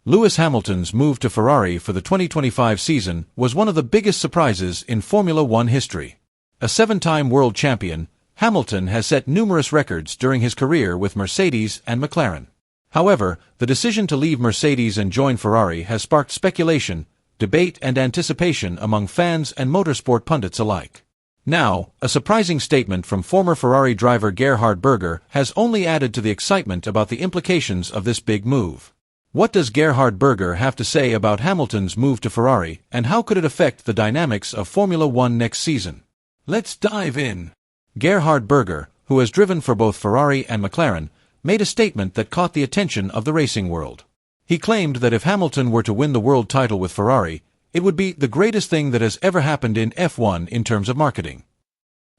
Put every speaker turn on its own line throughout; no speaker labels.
Lewis Hamilton's move to Ferrari for the 2025 season was one of the biggest surprises in Formula One history. A seven-time world champion, Hamilton has set numerous records during his career with Mercedes and McLaren. However, the decision to leave Mercedes and join Ferrari has sparked speculation, debate and anticipation among fans and motorsport pundits alike. Now, a surprising statement from former Ferrari driver Gerhard Berger has only added to the excitement about the implications of this big move. What does Gerhard Berger have to say about Hamilton's move to Ferrari, and how could it affect the dynamics of Formula One next season? Let's dive in. Gerhard Berger, who has driven for both Ferrari and McLaren, made a statement that caught the attention of the racing world. He claimed that if Hamilton were to win the world title with Ferrari, it would be the greatest thing that has ever happened in F1 in terms of marketing.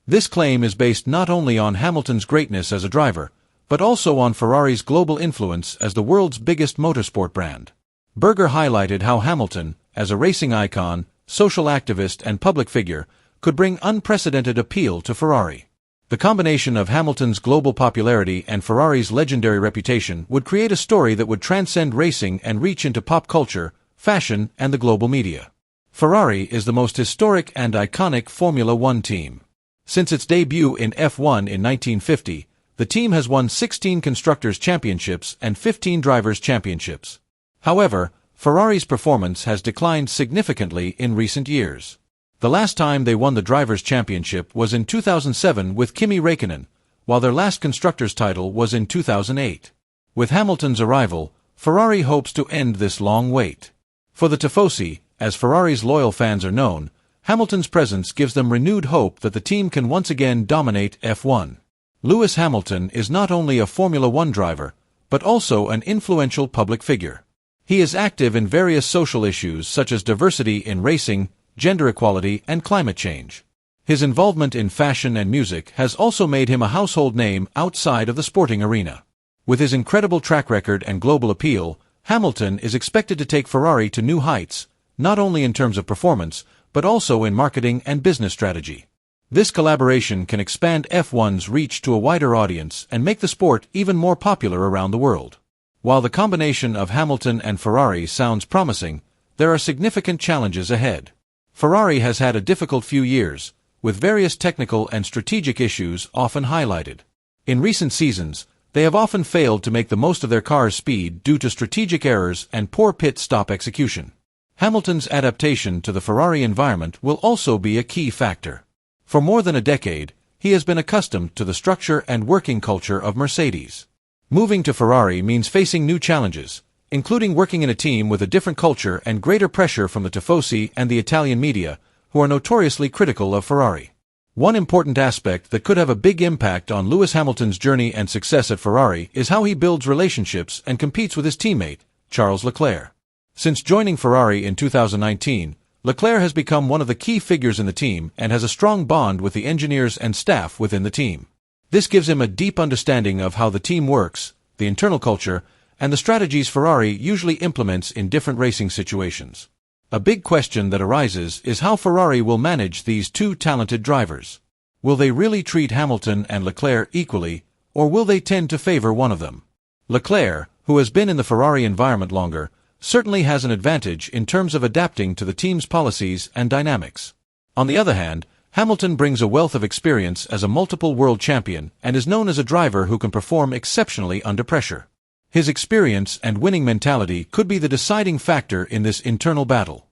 This claim is based not only on Hamilton's greatness as a driver, but also on Ferrari's global influence as the world's biggest motorsport brand. Berger highlighted how Hamilton, as a racing icon, social activist and public figure, could bring unprecedented appeal to Ferrari. The combination of Hamilton's global popularity and Ferrari's legendary reputation would create a story that would transcend racing and reach into pop culture, fashion, and the global media. Ferrari is the most historic and iconic Formula One team. Since its debut in F1 in 1950, the team has won 16 Constructors' Championships and 15 Drivers' Championships. However, Ferrari's performance has declined significantly in recent years. The last time they won the Drivers' Championship was in 2007 with Kimi Räikkönen, while their last Constructors' title was in 2008. With Hamilton's arrival, Ferrari hopes to end this long wait. For the Tifosi, as Ferrari's loyal fans are known, Hamilton's presence gives them renewed hope that the team can once again dominate F1. Lewis Hamilton is not only a Formula One driver, but also an influential public figure. He is active in various social issues such as diversity in racing, gender equality, and climate change. His involvement in fashion and music has also made him a household name outside of the sporting arena. With his incredible track record and global appeal, Hamilton is expected to take Ferrari to new heights, not only in terms of performance, but also in marketing and business strategy. This collaboration can expand F1's reach to a wider audience and make the sport even more popular around the world. While the combination of Hamilton and Ferrari sounds promising, there are significant challenges ahead. Ferrari has had a difficult few years, with various technical and strategic issues often highlighted. In recent seasons, they have often failed to make the most of their car's speed due to strategic errors and poor pit stop execution. Hamilton's adaptation to the Ferrari environment will also be a key factor. For more than a decade, he has been accustomed to the structure and working culture of Mercedes. Moving to Ferrari means facing new challenges, including working in a team with a different culture and greater pressure from the Tifosi and the Italian media, who are notoriously critical of Ferrari. One important aspect that could have a big impact on Lewis Hamilton's journey and success at Ferrari is how he builds relationships and competes with his teammate, Charles Leclerc. Since joining Ferrari in 2019, Leclerc has become one of the key figures in the team and has a strong bond with the engineers and staff within the team. This gives him a deep understanding of how the team works, the internal culture, and the strategies Ferrari usually implements in different racing situations. A big question that arises is how Ferrari will manage these two talented drivers. Will they really treat Hamilton and Leclerc equally, or will they tend to favor one of them? Leclerc, who has been in the Ferrari environment longer, certainly has an advantage in terms of adapting to the team's policies and dynamics. On the other hand, Hamilton brings a wealth of experience as a multiple world champion and is known as a driver who can perform exceptionally under pressure. His experience and winning mentality could be the deciding factor in this internal battle.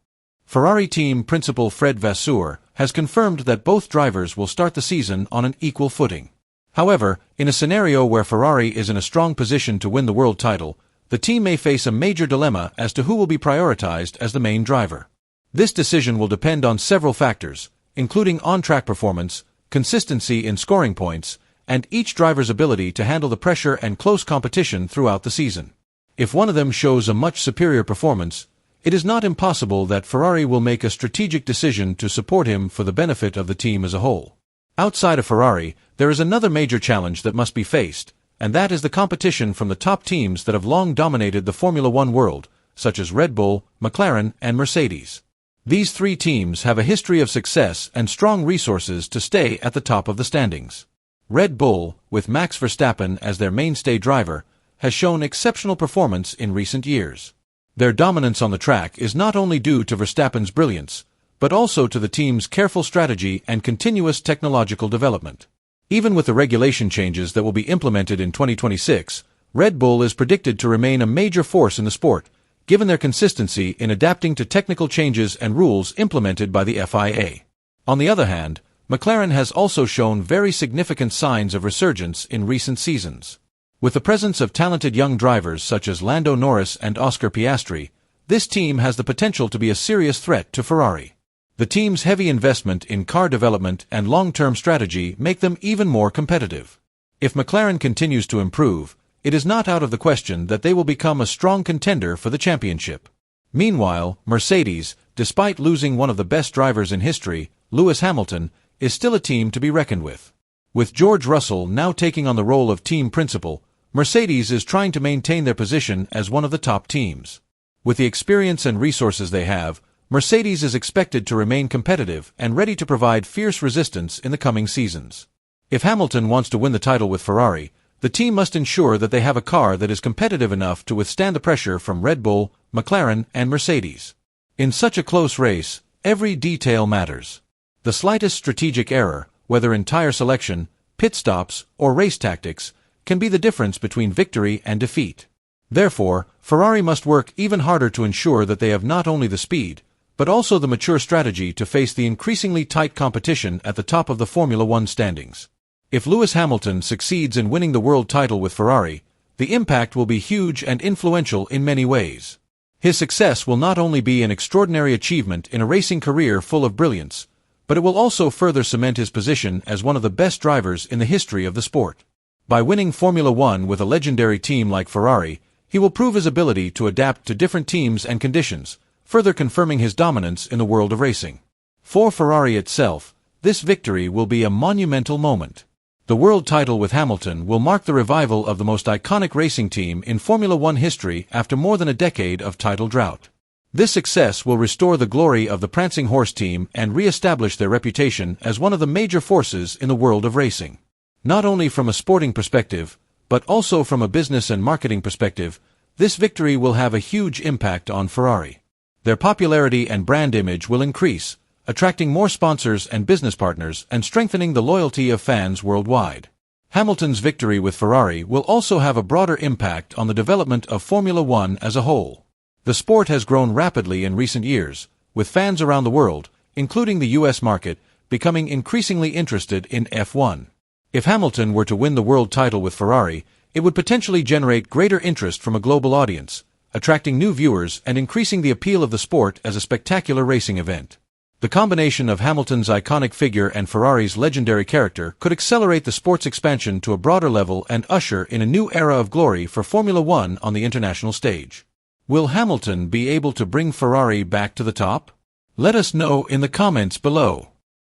Ferrari team principal Fred Vasseur has confirmed that both drivers will start the season on an equal footing. However, in a scenario where Ferrari is in a strong position to win the world title, the team may face a major dilemma as to who will be prioritized as the main driver. This decision will depend on several factors, including on-track performance, consistency in scoring points, and each driver's ability to handle the pressure and close competition throughout the season. If one of them shows a much superior performance, it is not impossible that Ferrari will make a strategic decision to support him for the benefit of the team as a whole. Outside of Ferrari, there is another major challenge that must be faced, and that is the competition from the top teams that have long dominated the Formula One world, such as Red Bull, McLaren, and Mercedes. These three teams have a history of success and strong resources to stay at the top of the standings. Red Bull, with Max Verstappen as their mainstay driver, has shown exceptional performance in recent years. Their dominance on the track is not only due to Verstappen's brilliance, but also to the team's careful strategy and continuous technological development. Even with the regulation changes that will be implemented in 2026, Red Bull is predicted to remain a major force in the sport, given their consistency in adapting to technical changes and rules implemented by the FIA. On the other hand, McLaren has also shown very significant signs of resurgence in recent seasons. With the presence of talented young drivers such as Lando Norris and Oscar Piastri, this team has the potential to be a serious threat to Ferrari. The team's heavy investment in car development and long-term strategy make them even more competitive. If McLaren continues to improve, it is not out of the question that they will become a strong contender for the championship. Meanwhile, Mercedes, despite losing one of the best drivers in history, Lewis Hamilton, is still a team to be reckoned with. With George Russell now taking on the role of team principal, Mercedes is trying to maintain their position as one of the top teams. With the experience and resources they have, Mercedes is expected to remain competitive and ready to provide fierce resistance in the coming seasons. If Hamilton wants to win the title with Ferrari, the team must ensure that they have a car that is competitive enough to withstand the pressure from Red Bull, McLaren, and Mercedes. In such a close race, every detail matters. The slightest strategic error, whether in tire selection, pit stops, or race tactics, can be the difference between victory and defeat. Therefore, Ferrari must work even harder to ensure that they have not only the speed, but also the mature strategy to face the increasingly tight competition at the top of the Formula One standings. If Lewis Hamilton succeeds in winning the world title with Ferrari, the impact will be huge and influential in many ways. His success will not only be an extraordinary achievement in a racing career full of brilliance, but it will also further cement his position as one of the best drivers in the history of the sport. By winning Formula One with a legendary team like Ferrari, he will prove his ability to adapt to different teams and conditions, further confirming his dominance in the world of racing. For Ferrari itself, this victory will be a monumental moment. The world title with Hamilton will mark the revival of the most iconic racing team in Formula One history after more than a decade of title drought. This success will restore the glory of the Prancing Horse team and re-establish their reputation as one of the major forces in the world of racing. Not only from a sporting perspective, but also from a business and marketing perspective, this victory will have a huge impact on Ferrari. Their popularity and brand image will increase, attracting more sponsors and business partners and strengthening the loyalty of fans worldwide. Hamilton's victory with Ferrari will also have a broader impact on the development of Formula One as a whole. The sport has grown rapidly in recent years, with fans around the world, including the US market, becoming increasingly interested in F1. If Hamilton were to win the world title with Ferrari, it would potentially generate greater interest from a global audience, attracting new viewers and increasing the appeal of the sport as a spectacular racing event. The combination of Hamilton's iconic figure and Ferrari's legendary character could accelerate the sport's expansion to a broader level and usher in a new era of glory for Formula One on the international stage. Will Hamilton be able to bring Ferrari back to the top? Let us know in the comments below.